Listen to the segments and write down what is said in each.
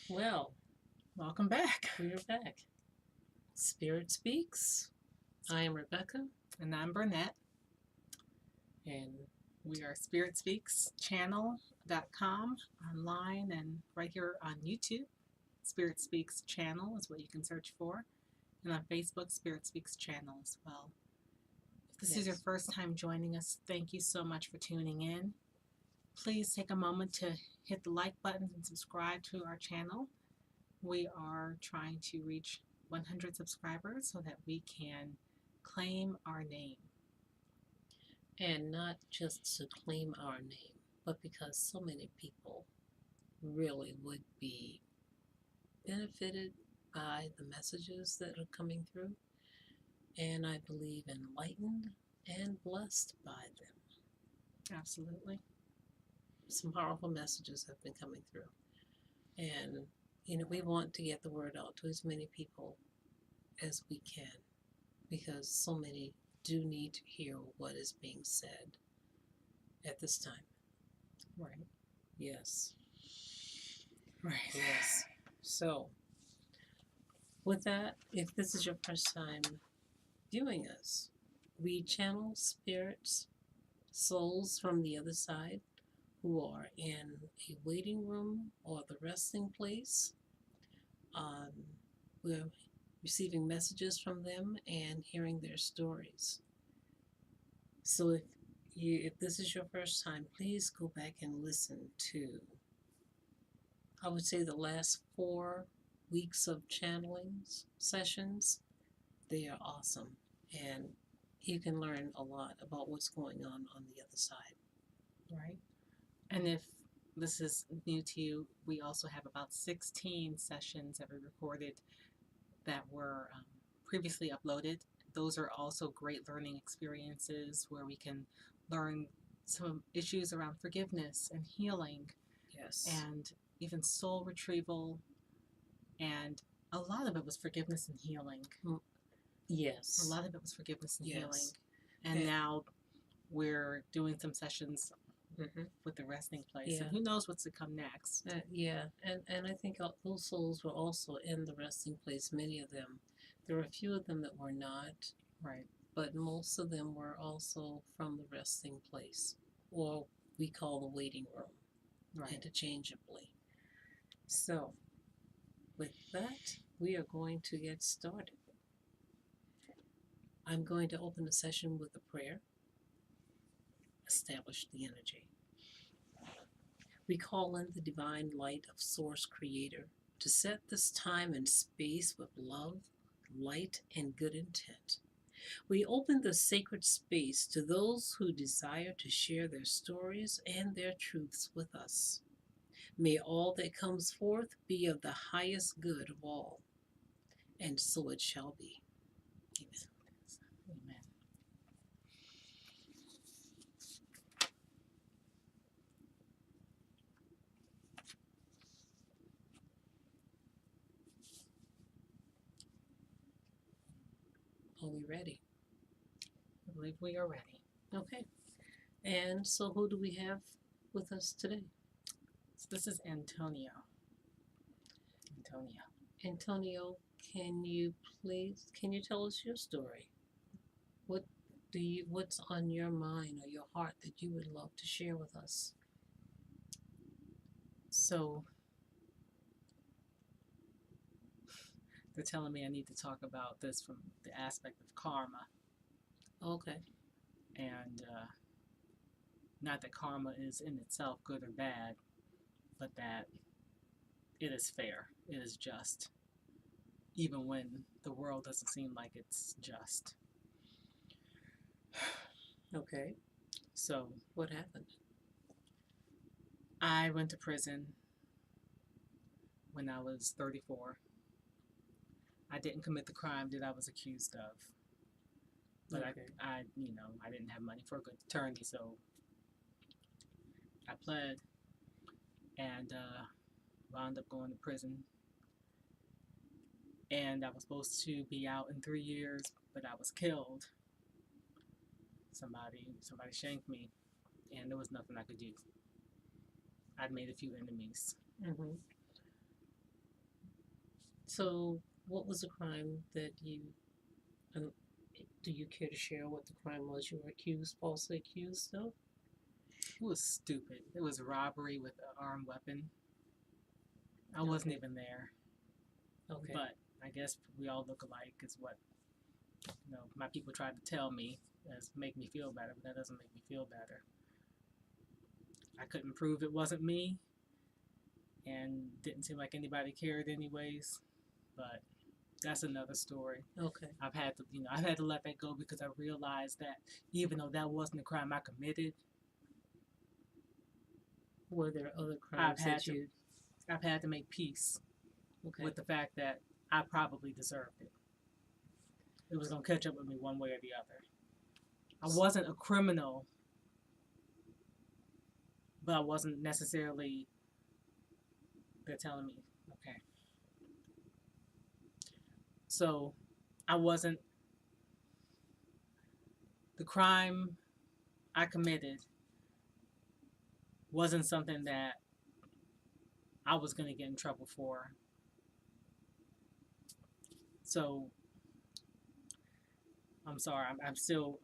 Well, Welcome back. we're back. Spirit Speaks. I am Rebecca, And I'm Bernette. and We are spiritspeakschannel.com online and right here on YouTube. Spirit Speaks Channel is what you can search for. And on Facebook, Spirit Speaks Channel as well. If this is your yes, first time joining us, thank you so much for tuning in. Please take a moment to hit the like button and subscribe to our channel. We are trying to reach 100 subscribers so that we can claim our name. and not just to claim our name, but because so many people really would be benefited by the messages that are coming through, and I believe enlightened and blessed by them. Absolutely. Some powerful messages have been coming through, and we want to get the word out to as many people as we can because so many do need to hear what is being said at this time. Right. Yes, Right. yes. So, with that, if this is your first time viewing us, we channel spirits, souls from the other side who are in a waiting room or the resting place. Um, we're receiving messages from them and hearing their stories. So if this is your first time, please go back and listen to, I would say, the last 4 weeks of channeling sessions. They are awesome, and you can learn a lot about what's going on the other side. Right. And if this is new to you, we also have about 16 sessions that we recorded that were previously uploaded. Those are also great learning experiences where we can learn some issues around forgiveness and healing Yes. and even soul retrieval. And a lot of it was forgiveness and healing. Mm, A yes. lot of it was forgiveness and healing. Yes. And now we're doing some sessions Mm-hmm. with the resting place. Yeah. And who knows what's to come next. Yeah, and I think those souls were also in the resting place. Many of them. There were a few of them that were not, Right. but most of them were also from the resting place, or we call the waiting room, Right. interchangeably. So, with that, we are going to get started. I'm going to open the session with a prayer, establish the energy. We call in the divine light of Source Creator to set this time and space with love, light, and good intent. We open the sacred space to those who desire to share their stories and their truths with us. May all that comes forth be of the highest good of all, and so it shall be. Amen. Amen. Are we ready? I believe we are ready. Okay. And so who do we have with us today? So this is Antonio. Antonio. Antonio, can you tell us your story? What what's on your mind or your heart that you would love to share with us? So they're telling me I need to talk about this from the aspect of karma. Okay. And not that karma is in itself good or bad, but that it is fair, it is just, even when the world doesn't seem like it's just. Okay. So What happened? I went to prison when I was 34. I didn't commit the crime that I was accused of. But Okay. I didn't have money for a good attorney, so I pled and wound up going to prison. And I was supposed to be out in 3 years, but I was killed. Somebody shanked me, and there was nothing I could do. I'd made a few enemies. Mm-hmm. So, what was the crime that you? Um, do you care to share what the crime was you were falsely accused of? It was stupid. It was robbery with an armed weapon. I wasn't Okay. even there, Okay. but I guess we all look alike, is what my people tried to tell me, as make me feel better, but that doesn't make me feel better. I couldn't prove it wasn't me, and didn't seem like anybody cared anyways. But that's another story. Okay. I've had to let that go because I realized that even though that wasn't the crime I committed, Were there other I've crimes had that to you? I've had to make peace Okay. with the fact that I probably deserved it. It was gonna catch up with me one way or the other. I wasn't a criminal, but I wasn't necessarily. They're telling me, okay. So, I wasn't. The crime I committed wasn't something that I was gonna get in trouble for. So, I'm sorry. I'm still.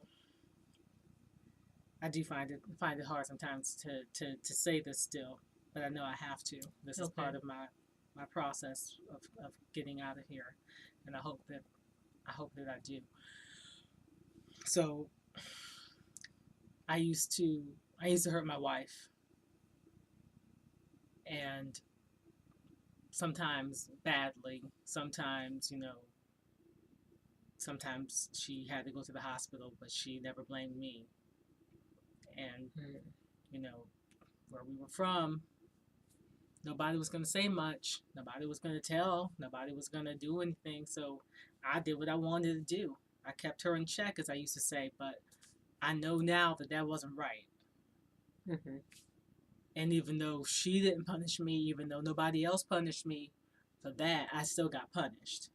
I do find it hard sometimes to say this still, but I know I have to. This is Okay. part of my process of getting out of here, and I hope that I do. So I used to hurt my wife, and sometimes badly. Sometimes she had to go to the hospital, but she never blamed me. And Mm. you know where we were from, nobody was going to say much. Nobody was going to tell. Nobody was going to do anything. So I did what I wanted to do. I kept her in check, as I used to say, but I know now that that wasn't right. Mm-hmm. And even though she didn't punish me, even though nobody else punished me for that, I still got punished.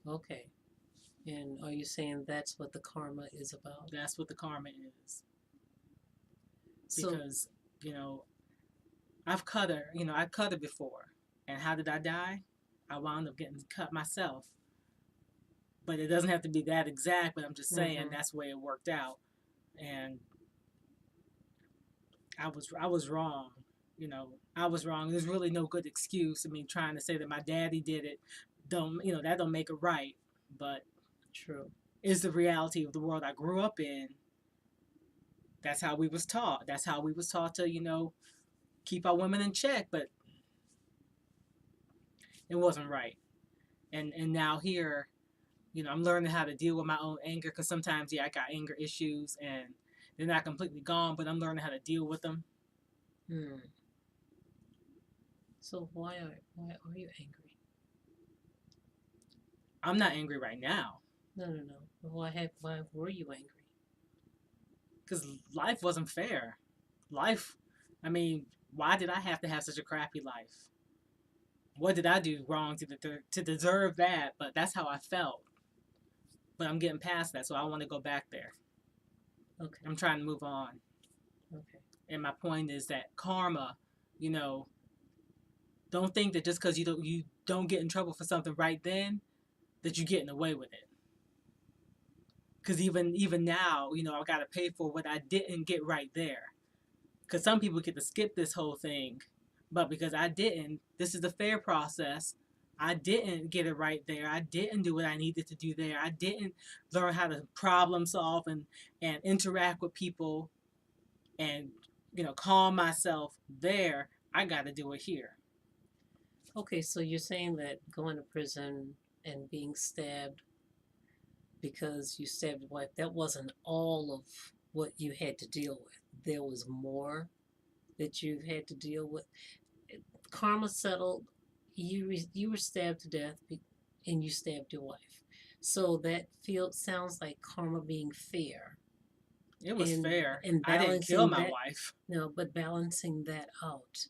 Okay. And are you saying that's what the karma is about? That's what the karma is. So, Because, you know, I cut her before. And how did I die? I wound up getting cut myself. But it doesn't have to be that exact, but I'm just saying mm-hmm. that's the way it worked out. And I was wrong. I was wrong. There's really no good excuse. I mean, trying to say that my daddy did it, that don't make it right. But True. it's the reality of the world I grew up in. That's how we was taught. That's how we was taught to, keep our women in check. But it wasn't right. And now here, I'm learning how to deal with my own anger, because sometimes, yeah, I got anger issues and they're not completely gone, but I'm learning how to deal with them. Hmm. So why are you angry? I'm not angry right now No. Why were you angry? because life wasn't fair. Life, I mean, why did I have to have such a crappy life? What did I do wrong to deserve that? But that's how I felt. But I'm getting past that, so I want to go back there. Okay. I'm trying to move on. Okay. And my point is that karma, you know, don't think that just because you don't get in trouble for something right then, that you're getting away with it. Because even now, I got to pay for what I didn't get right there. Because some people get to skip this whole thing, but because I didn't, this is the fair process. I didn't get it right there. I didn't do what I needed to do there. I didn't learn how to problem solve and interact with people and calm myself there. I got to do it here. Okay, so you're saying that going to prison and being stabbed because you stabbed your wife, that wasn't all of what you had to deal with. There was more that you had to deal with. Karma settled. You were stabbed to death, and you stabbed your wife. So that sounds like karma being fair, It was fair. and I didn't kill balancing my that. wife. No, but balancing that out.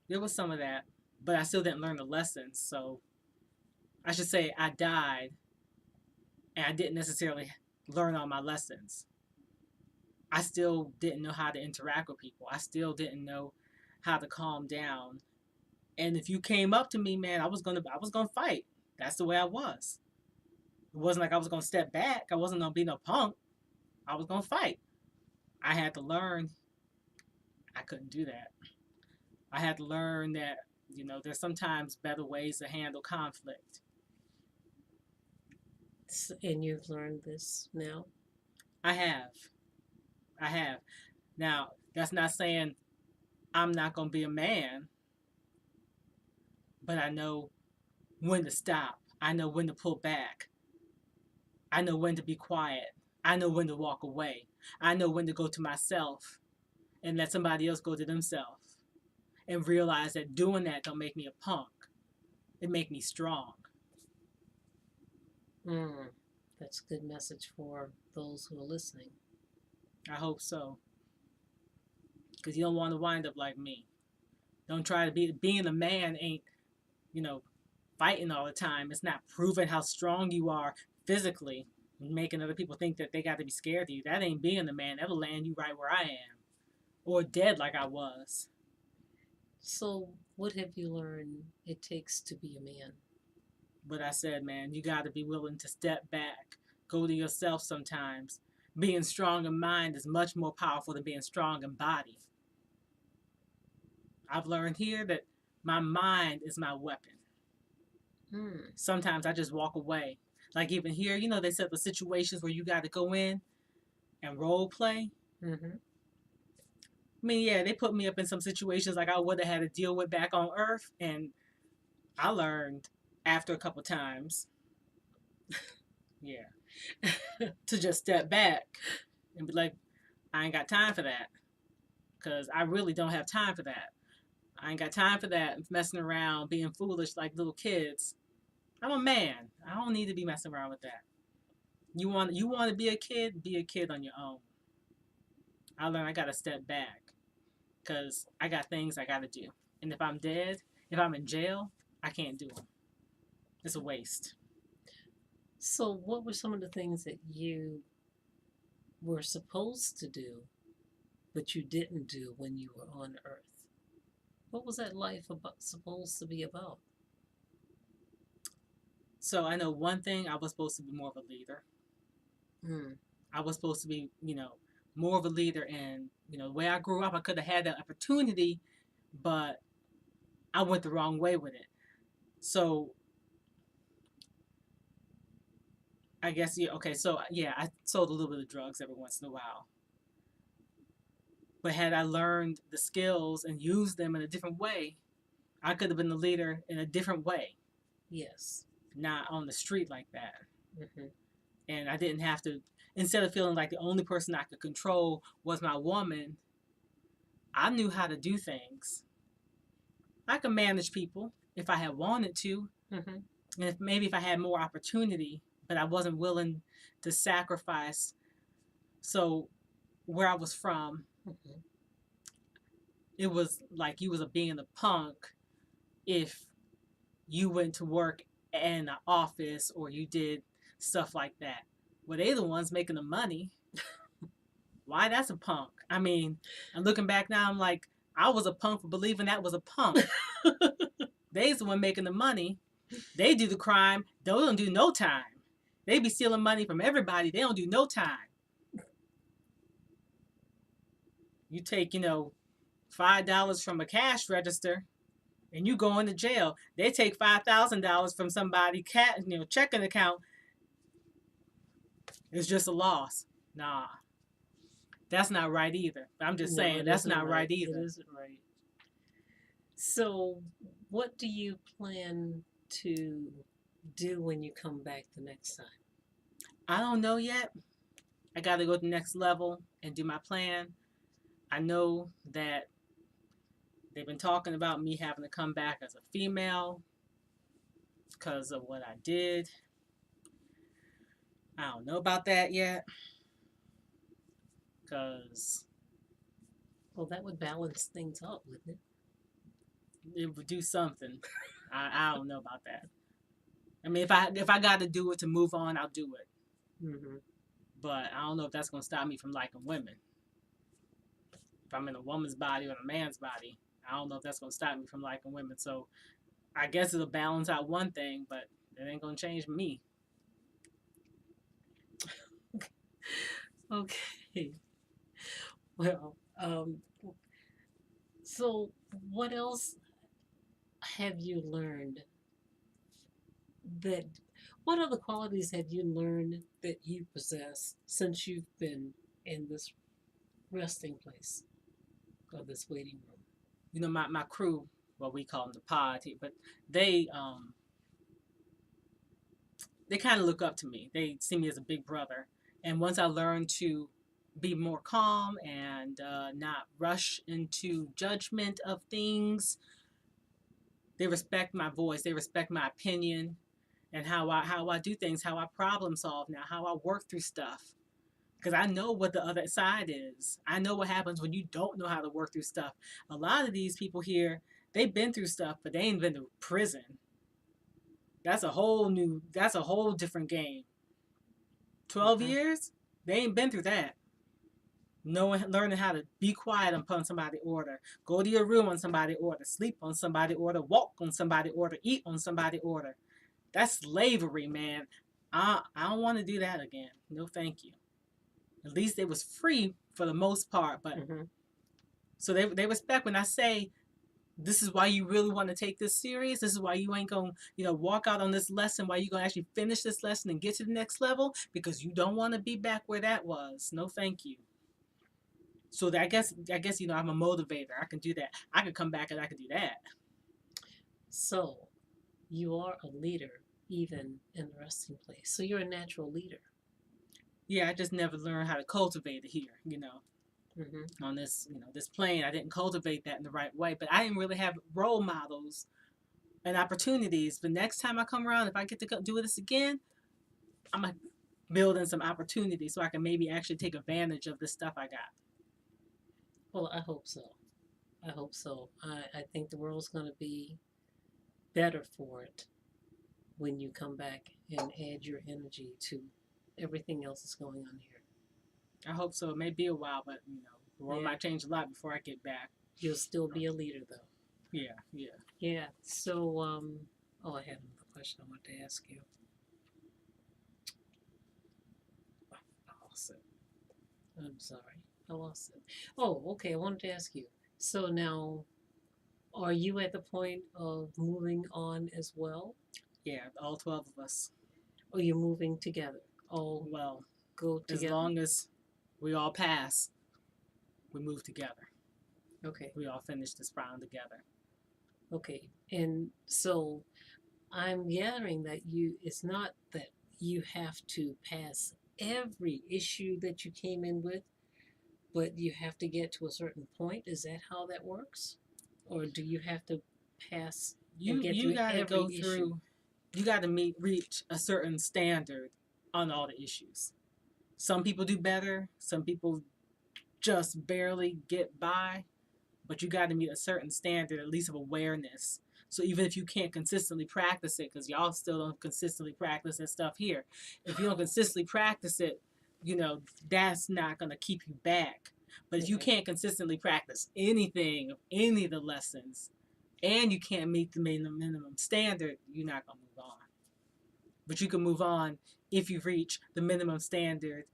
There was some of that, but I still didn't learn the lessons. So I should say I died, and I didn't necessarily learn all my lessons. I still didn't know how to interact with people. I still didn't know how to calm down And if you came up to me, man, I was gonna fight. That's the way I was. It wasn't like I was gonna step back. I wasn't gonna be no punk. I was gonna fight. I had to learn I couldn't do that. I had to learn that, there's sometimes better ways to handle conflict. And you've learned this now? I have. I have. Now, that's not saying I'm not gonna be a man, but I know when to stop. I know when to pull back. I know when to be quiet. I know when to walk away. I know when to go to myself and let somebody else go to themselves. And realize that doing that don't make me a punk. It make me strong. That's a good message for those who are listening. I hope so. Because you don't want to wind up like me. Don't try to being a man ain't, fighting all the time. It's not proving how strong you are physically and making other people think that they got to be scared of you. That ain't being a man. That'll land you right where I am. Or dead like I was. So, what have you learned it takes to be a man? But I said, man, you got to be willing to step back, go to yourself sometimes. Being strong in mind is much more powerful than being strong in body. I've learned here that my mind is my weapon. Sometimes I just walk away. Like even here, they said the situations where you got to go in and role play. Mm-hmm. I mean, yeah, they put me up in some situations like I would have had to deal with back on Earth, and I learned after a couple times, yeah, to just step back and be like, I ain't got time for that, because I really don't have time for that. I ain't got time for that messing around, being foolish like little kids. I'm a man. I don't need to be messing around with that. You want to be a kid on your own. I learned I got to step back because I got things I got to do. And if I'm dead, if I'm in jail, I can't do them. It's a waste. So, what were some of the things that you were supposed to do, but you didn't do when you were on Earth? What was that life supposed to be about? So I know one thing, I was supposed to be more of a leader. I was supposed to be, more of a leader. And, the way I grew up, I could have had that opportunity, but I went the wrong way with it. So I guess, yeah, okay, so yeah, I sold a little bit of drugs every once in a while. But had I learned the skills and used them in a different way, I could have been the leader in a different way. Yes. Not on the street like that. Mm-hmm. And I didn't have to, instead of feeling like the only person I could control was my woman, I knew how to do things. I could manage people if I had wanted to. Mm-hmm. And maybe if I had more opportunity, but I wasn't willing to sacrifice. So where I was from, it was like you was being a punk if you went to work in an office or you did stuff like that. Well, they the ones making the money. Why that's a punk? I mean, and looking back now, I'm like, I was a punk for believing that was a punk. They's the one making the money. They do the crime. They don't do no time. They be stealing money from everybody. They don't do no time. You take, $5 from a cash register and you go into jail. They take $5,000 from somebody's checking account. It's just a loss. Nah. That's not right either. I'm just saying that's not right either. It isn't right. So, what do you plan to do when you come back the next time? I don't know yet. I got to go to the next level and do my plan. I know that they've been talking about me having to come back as a female because of what I did. I don't know about that yet. Because... Well, that would balance things up, wouldn't it? It would do something. I don't know about that. I mean, if I got to do it to move on, I'll do it. Mm-hmm. But I don't know if that's going to stop me from liking women. If I'm in a woman's body or a man's body, I don't know if that's gonna stop me from liking women. So I guess it'll balance out one thing, but it ain't gonna change me. Okay. Well, so what else have you learned that what other qualities have you learned that you possess since you've been in this resting place or this waiting room? You know, my crew, well, we call them the pod, but they um they kind of look up to me. They see me as a big brother. And once I learned to be more calm and not rush into judgment of things, they respect my voice. They respect my opinion and how I do things, how I problem solve now, how I work through stuff. Because I know what the other side is. I know what happens when you don't know how to work through stuff. A lot of these people here, they've been through stuff, but they ain't been to prison. That's a whole different game. 12 Okay. years? They ain't been through that. Knowing, learning how to be quiet upon somebody order, go to your room on somebody order, sleep on somebody order, walk on somebody order, eat on somebody order. That's slavery, man. I don't want to do that again. No, thank you. At least it was free for the most part, but Mm-hmm. so they respect when I say this is why you really want to take this serious. This is why you ain't gonna, walk out on this lesson. Why you gonna actually finish this lesson and get to the next level because you don't want to be back where that was. No, thank you. So that, I guess I'm a motivator. I can do that. I can come back and I can do that. So you are a leader even in the resting place. So you're a natural leader. Yeah, I just never learned how to cultivate it here. Mm-hmm. On this plane, I didn't cultivate that in the right way. But I didn't really have role models and opportunities. But next time I come around, if I get to do this again, I'm gonna build in some opportunities so I can maybe actually take advantage of the stuff I got. Well, I hope so. I hope so. I think the world's going to be better for it when you come back and add your energy to everything else that's going on here. I hope so. It may be a while, but the world Yeah. might change a lot before I get back. You'll still be a leader, though. Yeah, yeah. Yeah. So, oh, I had another question I wanted to ask you. I lost it. I'm sorry. I lost it. Oh, okay. I wanted to ask you. So now, are you at the point of moving on as well? Yeah, all 12 of us. Or you're moving together? All Well, go as together? long as we all pass, we move together. Okay. We all finish this round together. Okay. And so I'm gathering that it's not that you have to pass every issue that you came in with, but you have to get to a certain point. Is that how that works? Or do you have to pass and You get you through got to every go issue? through. You got to reach a certain standard on all the issues. Some people do better. Some people just barely get by, but you got to meet a certain standard, at least of awareness. So even if you can't consistently practice it, because y'all still don't consistently practice that stuff here, if you don't consistently practice it, that's not going to keep you back. But if you Okay. can't consistently practice anything of any of the lessons, and you can't meet the minimum standard, you're not going to move on. But you can move on if you reach the minimum standard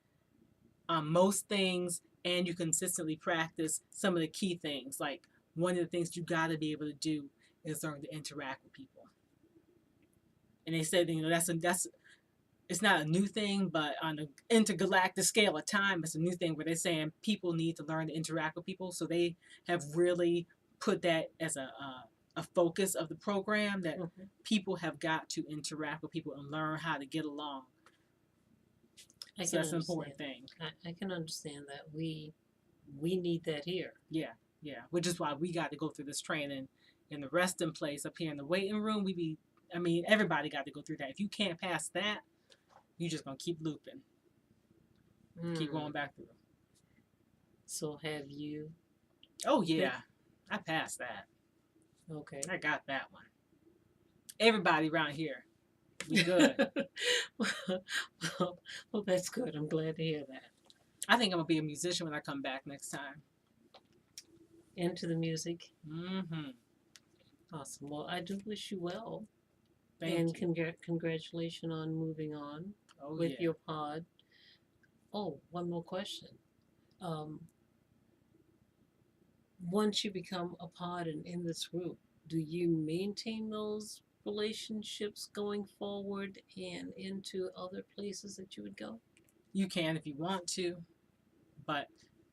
on most things and you consistently practice some of the key things. Like one of the things you got to be able to do is learn to interact with people. And they said, that's it's not a new thing, but on an intergalactic scale of time, it's a new thing where they're saying people need to learn to interact with people. So they have really put that as a focus of the program that Mm-hmm. people have got to interact with people and learn how to get along. I So can that's an understand. important thing. I can understand that we need that here. Yeah, yeah. Which is why we got to go through this training in the resting place up here in the waiting room. Everybody got to go through that. If you can't pass that, you just gonna keep looping, keep going back through. So have you? Oh yeah, I passed that. Okay. I got that one. Everybody around here, we good. well, that's good. I'm glad to hear that. I think I'm gonna be a musician when I come back next time. into the music. Mm-hmm. Awesome. Well, I do wish you well, Thank and you. congratulations on moving on Oh with yeah. your pod. Oh, one more question. Um, Once you become a pod and in this group, do you maintain those relationships going forward and into other places that you would go? You can if you want to, but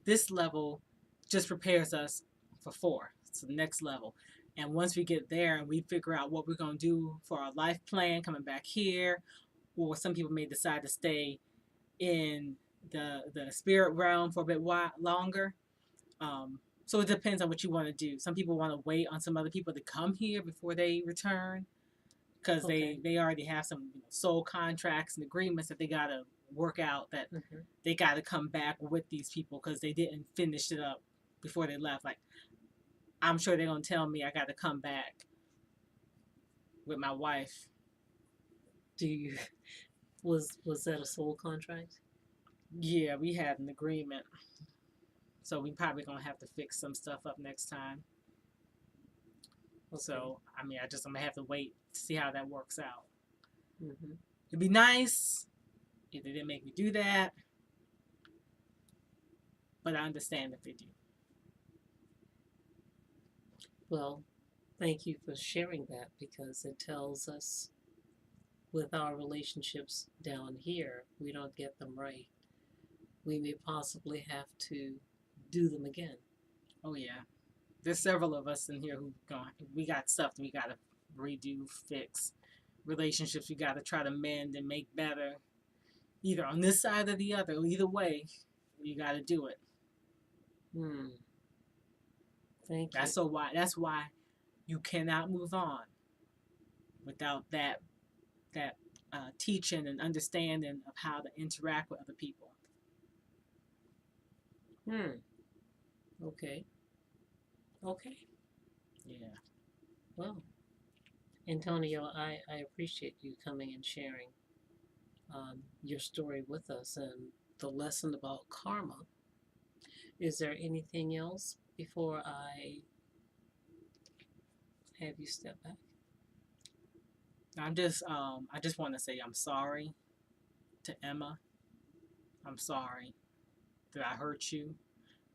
this level just prepares us for four. It's the next level. And once we get there and we figure out what we're going to do for our life plan coming back here, or some people may decide to stay in the spirit realm for a bit longer. So it depends on what you want to do. Some people want to wait on some other people to come here before they return because Okay. they already have some soul contracts and agreements that they got to work out, that Mm-hmm. they got to come back with these people because they didn't finish it up before they left. Like, I'm sure they're going to tell me I got to come back with my wife. Do you was that a soul contract? Yeah, we had an agreement. So we probably going to have to fix some stuff up next time. Okay. So, I mean, I'm going to have to wait to see how that works out. Mm-hmm. It'd be nice if they didn't make me do that, but I understand if they do. Well, thank you for sharing that because it tells us with our relationships down here, we don't get them right. We may possibly have to do them again. Oh, yeah. There's several of us in here we got stuff we got to redo, fix, relationships we got to try to mend and make better, either on this side or the other. Either way, you got to do it. Hmm. Thank you. That's why you cannot move on without that teaching and understanding of how to interact with other people. Hmm. Okay. Okay. Yeah. Well, Antonio, I appreciate you coming and sharing your story with us and the lesson about karma. Is there anything else before I have you step back? I just want to say I'm sorry to Emma. I'm sorry that I hurt you.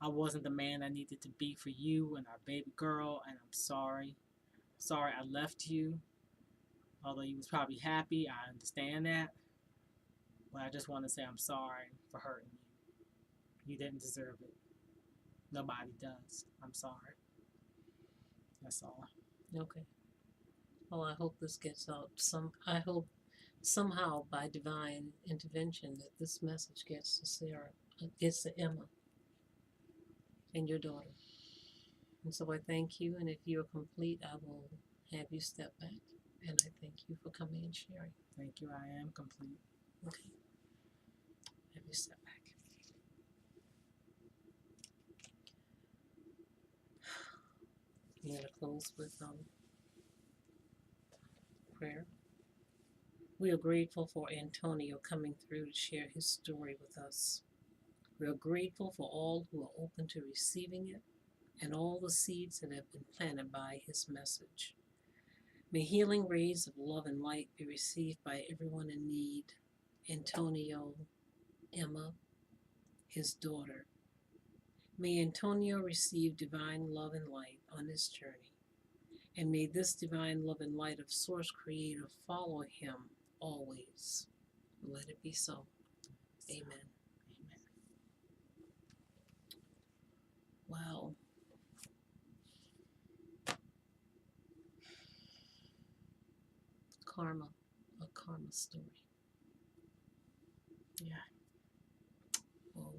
I wasn't the man I needed to be for you and our baby girl, and I'm sorry. Sorry I left you. Although you was probably happy, I understand that. But I just want to say I'm sorry for hurting you. You didn't deserve it. Nobody does. I'm sorry. That's all. Okay. Well, I hope this gets out. I hope somehow by divine intervention that this message gets to Sarah, gets to Emma and your daughter. And so I thank you. And if you are complete, I will have you step back. And I thank you for coming and sharing. Thank you. I am complete. Okay. Have you step back. I'm going to close with prayer. We are grateful for Antonio coming through to share his story with us. We are grateful for all who are open to receiving it and all the seeds that have been planted by his message. May healing rays of love and light be received by everyone in need. Antonio, Emma, his daughter. May Antonio receive divine love and light on his journey. And may this divine love and light of Source Creator follow him always. Let it be so. Amen. Amen. Wow. Karma, a karma story. Yeah. Oh,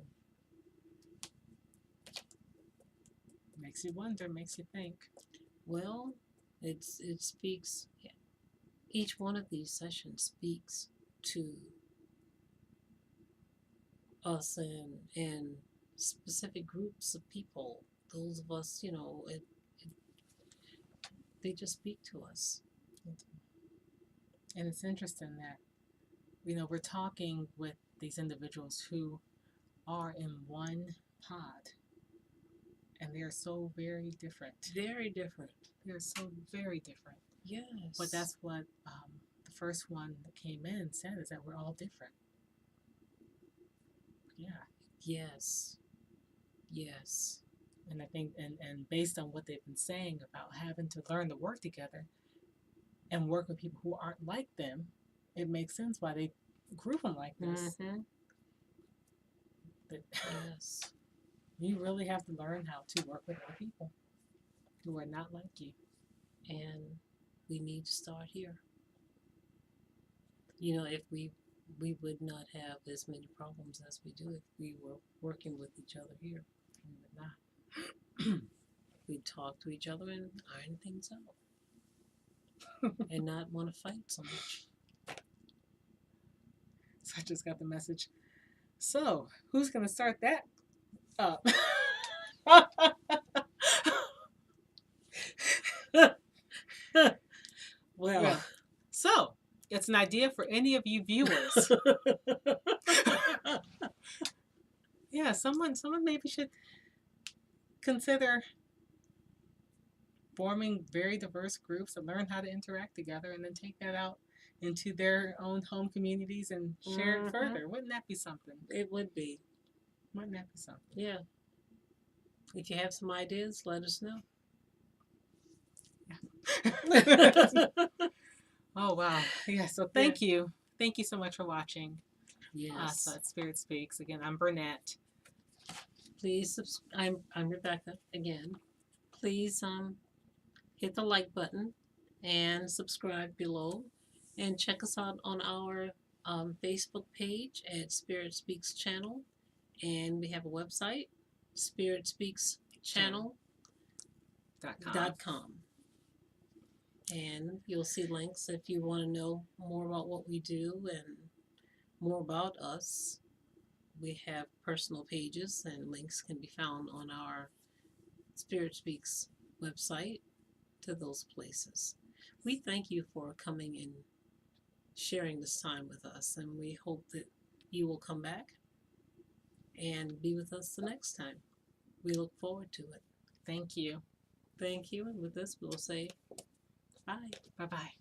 Makes you wonder, makes you think. well, it speaks. Each one of these sessions speaks to us and specific groups of people. Those of us, they just speak to us. And it's interesting that, we're talking with these individuals who are in one pod. and they are so very different. Very different. They're so very different. Yes. But that's what the first one that came in said, is that we're all different. Yeah. Yes. Yes. And I think, and based on what they've been saying about having to learn to work together and work with people who aren't like them, it makes sense why they group them like this. Mm-hmm. But Yes. you really have to learn how to work with other people who are not like you. And we need to start here. You know, if we would not have as many problems as we do if we were working with each other here. We would not. We'd talk to each other and iron things out. And not want to fight so much. So I just got the message. So, who's going to start that up? Well, so it's an idea for any of you viewers. Yeah, someone maybe should consider forming very diverse groups and learn how to interact together, and then take that out into their own home communities and share it further. Wouldn't that be something? It would be. Wouldn't that be something? Yeah. If you have some ideas, let us know. Oh, wow. Yeah, so thank you. Thank you so much for watching Yes. us at Spirit Speaks. Again, I'm Bernette. Please, I'm Rebecca again. Please hit the like button and subscribe below. And check us out on our Facebook page at Spirit Speaks Channel. And we have a website, spiritspeakschannel.com. And you'll see links if you want to know more about what we do and more about us. We have personal pages, and links can be found on our Spirit Speaks website to those places. We thank you for coming and sharing this time with us, and we hope that you will come back and be with us the next time. We look forward to it. Thank you. Thank you, and with this, we'll say bye. Bye-bye.